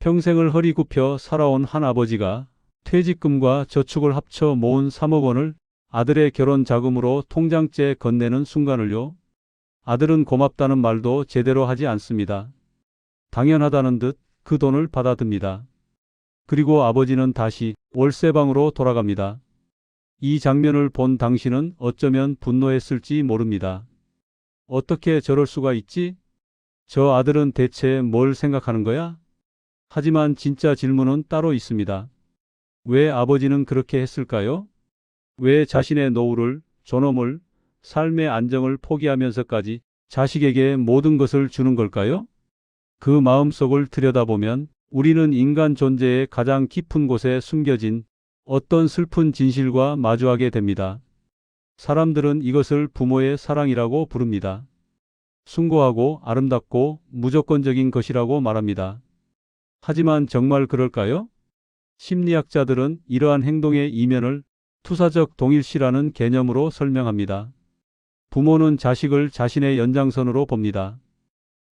평생을 허리 굽혀 살아온 한 아버지가 퇴직금과 저축을 합쳐 모은 3억 원을 아들의 결혼 자금으로 통장째에 건네는 순간을요. 아들은 고맙다는 말도 제대로 하지 않습니다. 당연하다는 듯 그 돈을 받아듭니다. 그리고 아버지는 다시 월세방으로 돌아갑니다. 이 장면을 본 당신은 어쩌면 분노했을지 모릅니다. 어떻게 저럴 수가 있지? 저 아들은 대체 뭘 생각하는 거야? 하지만 진짜 질문은 따로 있습니다. 왜 아버지는 그렇게 했을까요? 왜 자신의 노후를, 존엄을, 삶의 안정을 포기하면서까지 자식에게 모든 것을 주는 걸까요? 그 마음속을 들여다보면 우리는 인간 존재의 가장 깊은 곳에 숨겨진 어떤 슬픈 진실과 마주하게 됩니다. 사람들은 이것을 부모의 사랑이라고 부릅니다. 숭고하고 아름답고 무조건적인 것이라고 말합니다. 하지만 정말 그럴까요? 심리학자들은 이러한 행동의 이면을 투사적 동일시라는 개념으로 설명합니다. 부모는 자식을 자신의 연장선으로 봅니다.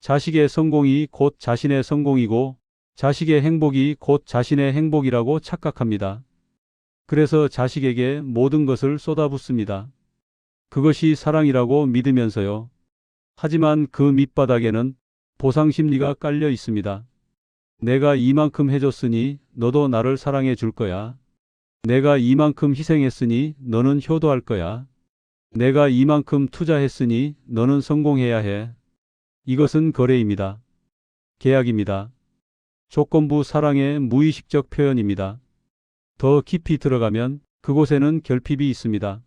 자식의 성공이 곧 자신의 성공이고 자식의 행복이 곧 자신의 행복이라고 착각합니다. 그래서 자식에게 모든 것을 쏟아붓습니다. 그것이 사랑이라고 믿으면서요. 하지만 그 밑바닥에는 보상 심리가 깔려 있습니다. 내가 이만큼 해줬으니 너도 나를 사랑해 줄 거야. 내가 이만큼 희생했으니 너는 효도할 거야. 내가 이만큼 투자했으니 너는 성공해야 해. 이것은 거래입니다. 계약입니다. 조건부 사랑의 무의식적 표현입니다. 더 깊이 들어가면 그곳에는 결핍이 있습니다.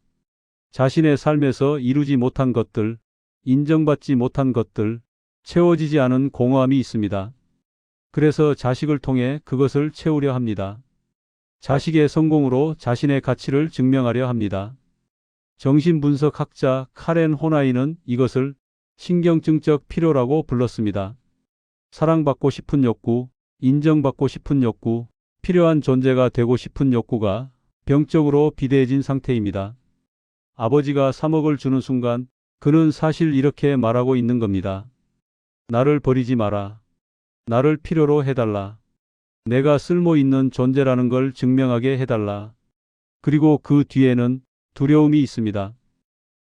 자신의 삶에서 이루지 못한 것들, 인정받지 못한 것들, 채워지지 않은 공허함이 있습니다. 그래서 자식을 통해 그것을 채우려 합니다. 자식의 성공으로 자신의 가치를 증명하려 합니다. 정신분석학자 카렌 호나이는 이것을 신경증적 필요라고 불렀습니다. 사랑받고 싶은 욕구, 인정받고 싶은 욕구, 필요한 존재가 되고 싶은 욕구가 병적으로 비대해진 상태입니다. 아버지가 3억을 주는 순간 그는 사실 이렇게 말하고 있는 겁니다. 나를 버리지 마라. 나를 필요로 해달라. 내가 쓸모 있는 존재라는 걸 증명하게 해달라. 그리고 그 뒤에는 두려움이 있습니다.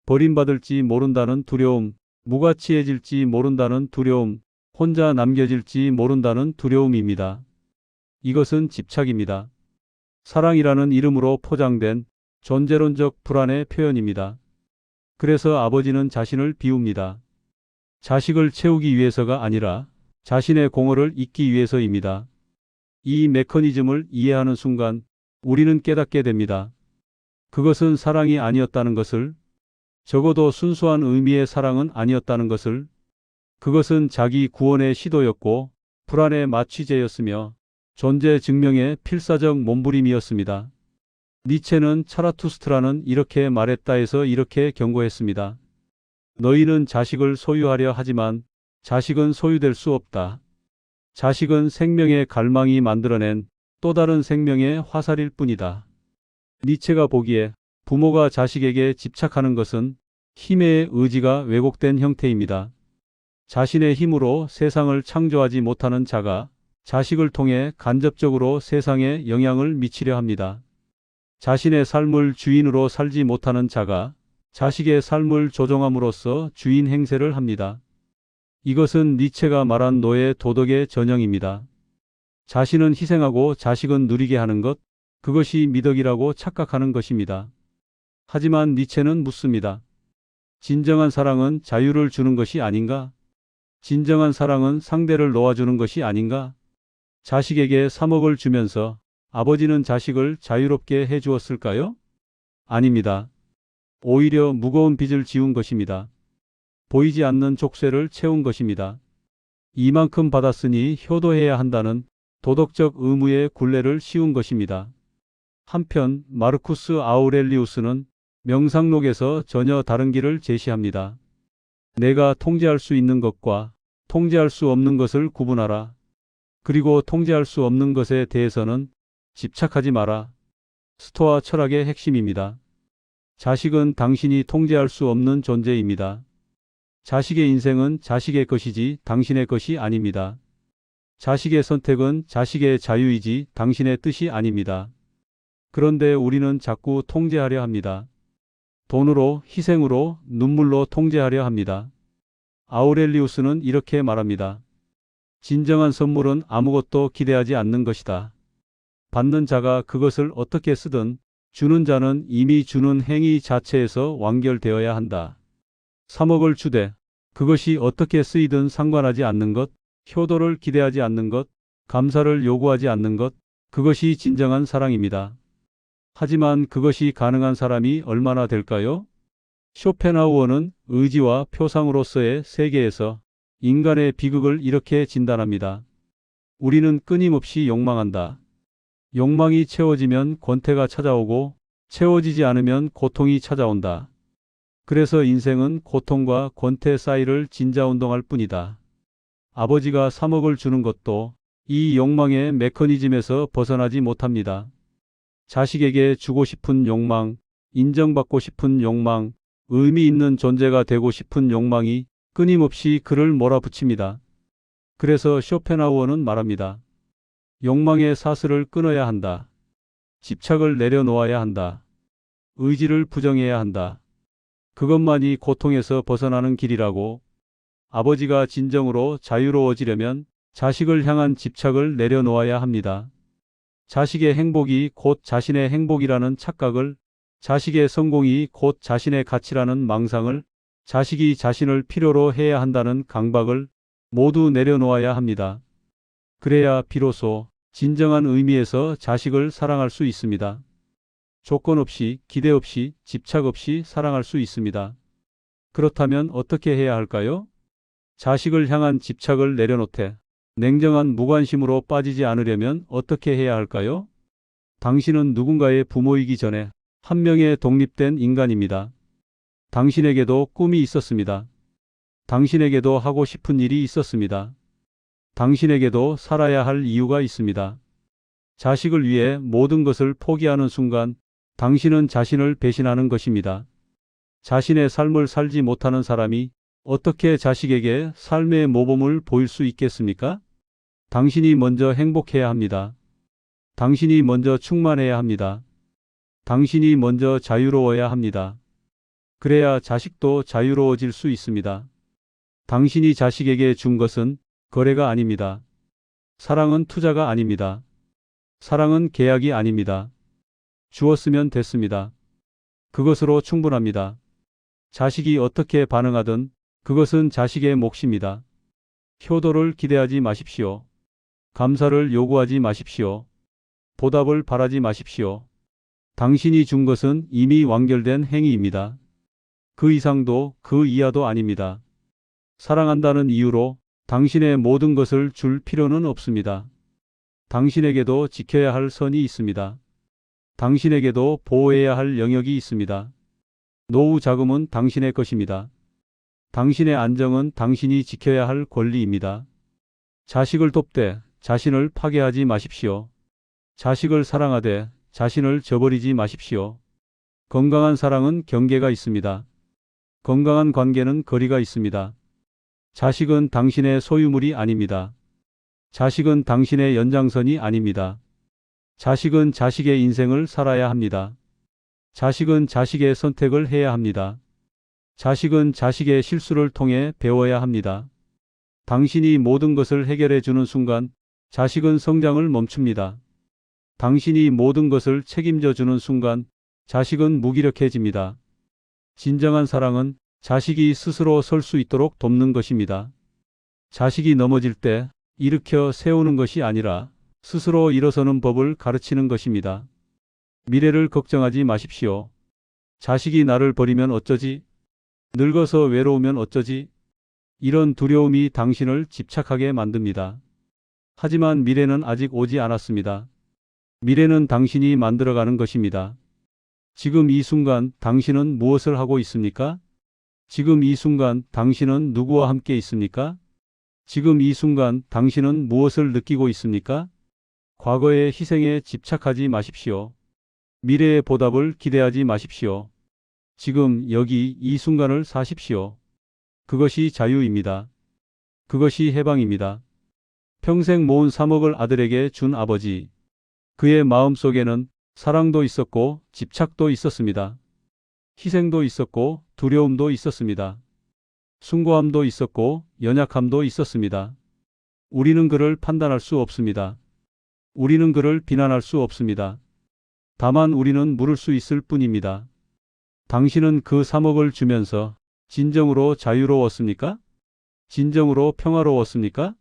버림받을지 모른다는 두려움, 무가치해질지 모른다는 두려움, 혼자 남겨질지 모른다는 두려움입니다. 이것은 집착입니다. 사랑이라는 이름으로 포장된 존재론적 불안의 표현입니다. 그래서 아버지는 자신을 비웁니다. 자식을 채우기 위해서가 아니라 자신의 공허를 잊기 위해서입니다. 이 메커니즘을 이해하는 순간 우리는 깨닫게 됩니다. 그것은 사랑이 아니었다는 것을, 적어도 순수한 의미의 사랑은 아니었다는 것을, 그것은 자기 구원의 시도였고 불안의 마취제였으며 존재 증명의 필사적 몸부림이었습니다. 니체는 차라투스트라는 이렇게 말했다 해서 이렇게 경고했습니다. 너희는 자식을 소유하려 하지만 자식은 소유될 수 없다. 자식은 생명의 갈망이 만들어낸 또 다른 생명의 화살일 뿐이다. 니체가 보기에 부모가 자식에게 집착하는 것은 힘의 의지가 왜곡된 형태입니다. 자신의 힘으로 세상을 창조하지 못하는 자가 자식을 통해 간접적으로 세상에 영향을 미치려 합니다. 자신의 삶을 주인으로 살지 못하는 자가 자식의 삶을 조종함으로써 주인 행세를 합니다. 이것은 니체가 말한 노예 도덕의 전형입니다. 자신은 희생하고 자식은 누리게 하는 것, 그것이 미덕이라고 착각하는 것입니다. 하지만 니체는 묻습니다. 진정한 사랑은 자유를 주는 것이 아닌가? 진정한 사랑은 상대를 놓아주는 것이 아닌가? 자식에게 3억을 주면서 아버지는 자식을 자유롭게 해주었을까요? 아닙니다. 오히려 무거운 빚을 지운 것입니다. 보이지 않는 족쇄를 채운 것입니다. 이만큼 받았으니 효도해야 한다는 도덕적 의무의 굴레를 씌운 것입니다. 한편 마르쿠스 아우렐리우스는 명상록에서 전혀 다른 길을 제시합니다. 내가 통제할 수 있는 것과 통제할 수 없는 것을 구분하라. 그리고 통제할 수 없는 것에 대해서는 집착하지 마라. 스토아 철학의 핵심입니다. 자식은 당신이 통제할 수 없는 존재입니다. 자식의 인생은 자식의 것이지 당신의 것이 아닙니다. 자식의 선택은 자식의 자유이지 당신의 뜻이 아닙니다. 그런데 우리는 자꾸 통제하려 합니다. 돈으로, 희생으로, 눈물로 통제하려 합니다. 아우렐리우스는 이렇게 말합니다. 진정한 선물은 아무것도 기대하지 않는 것이다. 받는 자가 그것을 어떻게 쓰든 주는 자는 이미 주는 행위 자체에서 완결되어야 한다. 3억을 주되 그것이 어떻게 쓰이든 상관하지 않는 것, 효도를 기대하지 않는 것, 감사를 요구하지 않는 것, 그것이 진정한 사랑입니다. 하지만 그것이 가능한 사람이 얼마나 될까요? 쇼펜하우어는 의지와 표상으로서의 세계에서 인간의 비극을 이렇게 진단합니다. 우리는 끊임없이 욕망한다. 욕망이 채워지면 권태가 찾아오고 채워지지 않으면 고통이 찾아온다. 그래서 인생은 고통과 권태 사이를 진자운동할 뿐이다. 아버지가 3억을 주는 것도 이 욕망의 메커니즘에서 벗어나지 못합니다. 자식에게 주고 싶은 욕망, 인정받고 싶은 욕망, 의미 있는 존재가 되고 싶은 욕망이 끊임없이 그를 몰아붙입니다. 그래서 쇼펜하우어는 말합니다. 욕망의 사슬을 끊어야 한다. 집착을 내려놓아야 한다. 의지를 부정해야 한다. 그것만이 고통에서 벗어나는 길이라고. 아버지가 진정으로 자유로워지려면 자식을 향한 집착을 내려놓아야 합니다. 자식의 행복이 곧 자신의 행복이라는 착각을, 자식의 성공이 곧 자신의 가치라는 망상을, 자식이 자신을 필요로 해야 한다는 강박을 모두 내려놓아야 합니다. 그래야 비로소 진정한 의미에서 자식을 사랑할 수 있습니다. 조건 없이, 기대 없이, 집착 없이 사랑할 수 있습니다. 그렇다면 어떻게 해야 할까요? 자식을 향한 집착을 내려놓되 냉정한 무관심으로 빠지지 않으려면 어떻게 해야 할까요? 당신은 누군가의 부모이기 전에 한 명의 독립된 인간입니다. 당신에게도 꿈이 있었습니다. 당신에게도 하고 싶은 일이 있었습니다. 당신에게도 살아야 할 이유가 있습니다. 자식을 위해 모든 것을 포기하는 순간 당신은 자신을 배신하는 것입니다. 자신의 삶을 살지 못하는 사람이 어떻게 자식에게 삶의 모범을 보일 수 있겠습니까? 당신이 먼저 행복해야 합니다. 당신이 먼저 충만해야 합니다. 당신이 먼저 자유로워야 합니다. 그래야 자식도 자유로워질 수 있습니다. 당신이 자식에게 준 것은 거래가 아닙니다. 사랑은 투자가 아닙니다. 사랑은 계약이 아닙니다. 주었으면 됐습니다. 그것으로 충분합니다. 자식이 어떻게 반응하든 그것은 자식의 몫입니다. 효도를 기대하지 마십시오. 감사를 요구하지 마십시오. 보답을 바라지 마십시오. 당신이 준 것은 이미 완결된 행위입니다. 그 이상도 그 이하도 아닙니다. 사랑한다는 이유로 당신의 모든 것을 줄 필요는 없습니다. 당신에게도 지켜야 할 선이 있습니다. 당신에게도 보호해야 할 영역이 있습니다. 노후 자금은 당신의 것입니다. 당신의 안정은 당신이 지켜야 할 권리입니다. 자식을 돕되 자신을 파괴하지 마십시오. 자식을 사랑하되 자신을 저버리지 마십시오. 건강한 사랑은 경계가 있습니다. 건강한 관계는 거리가 있습니다. 자식은 당신의 소유물이 아닙니다. 자식은 당신의 연장선이 아닙니다. 자식은 자식의 인생을 살아야 합니다. 자식은 자식의 선택을 해야 합니다. 자식은 자식의 실수를 통해 배워야 합니다. 당신이 모든 것을 해결해 주는 순간 자식은 성장을 멈춥니다. 당신이 모든 것을 책임져 주는 순간 자식은 무기력해집니다. 진정한 사랑은 자식이 스스로 설 수 있도록 돕는 것입니다. 자식이 넘어질 때 일으켜 세우는 것이 아니라 스스로 일어서는 법을 가르치는 것입니다. 미래를 걱정하지 마십시오. 자식이 나를 버리면 어쩌지? 늙어서 외로우면 어쩌지? 이런 두려움이 당신을 집착하게 만듭니다. 하지만 미래는 아직 오지 않았습니다. 미래는 당신이 만들어가는 것입니다. 지금 이 순간 당신은 무엇을 하고 있습니까? 지금 이 순간 당신은 누구와 함께 있습니까? 지금 이 순간 당신은 무엇을 느끼고 있습니까? 과거의 희생에 집착하지 마십시오. 미래의 보답을 기대하지 마십시오. 지금 여기 이 순간을 사십시오. 그것이 자유입니다. 그것이 해방입니다. 평생 모은 3억을 아들에게 준 아버지. 그의 마음 속에는 사랑도 있었고 집착도 있었습니다. 희생도 있었고 두려움도 있었습니다. 숭고함도 있었고 연약함도 있었습니다. 우리는 그를 판단할 수 없습니다. 우리는 그를 비난할 수 없습니다. 다만 우리는 물을 수 있을 뿐입니다. 당신은 그 3억을 주면서 진정으로 자유로웠습니까? 진정으로 평화로웠습니까?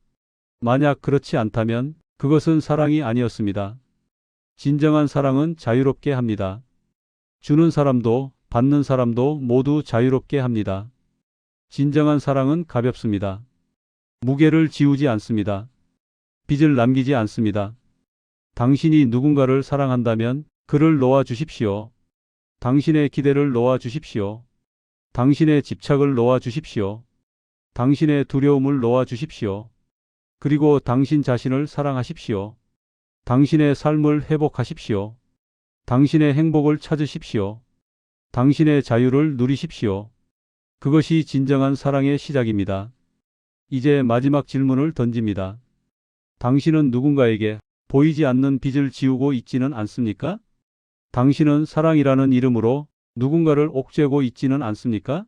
만약 그렇지 않다면 그것은 사랑이 아니었습니다. 진정한 사랑은 자유롭게 합니다. 주는 사람도 받는 사람도 모두 자유롭게 합니다. 진정한 사랑은 가볍습니다. 무게를 지우지 않습니다. 빚을 남기지 않습니다. 당신이 누군가를 사랑한다면 그를 놓아 주십시오. 당신의 기대를 놓아 주십시오. 당신의 집착을 놓아 주십시오. 당신의 두려움을 놓아 주십시오. 그리고 당신 자신을 사랑하십시오. 당신의 삶을 회복하십시오. 당신의 행복을 찾으십시오. 당신의 자유를 누리십시오. 그것이 진정한 사랑의 시작입니다. 이제 마지막 질문을 던집니다. 당신은 누군가에게 보이지 않는 빚을 지우고 있지는 않습니까? 당신은 사랑이라는 이름으로 누군가를 옥죄고 있지는 않습니까?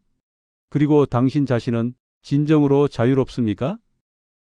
그리고 당신 자신은 진정으로 자유롭습니까?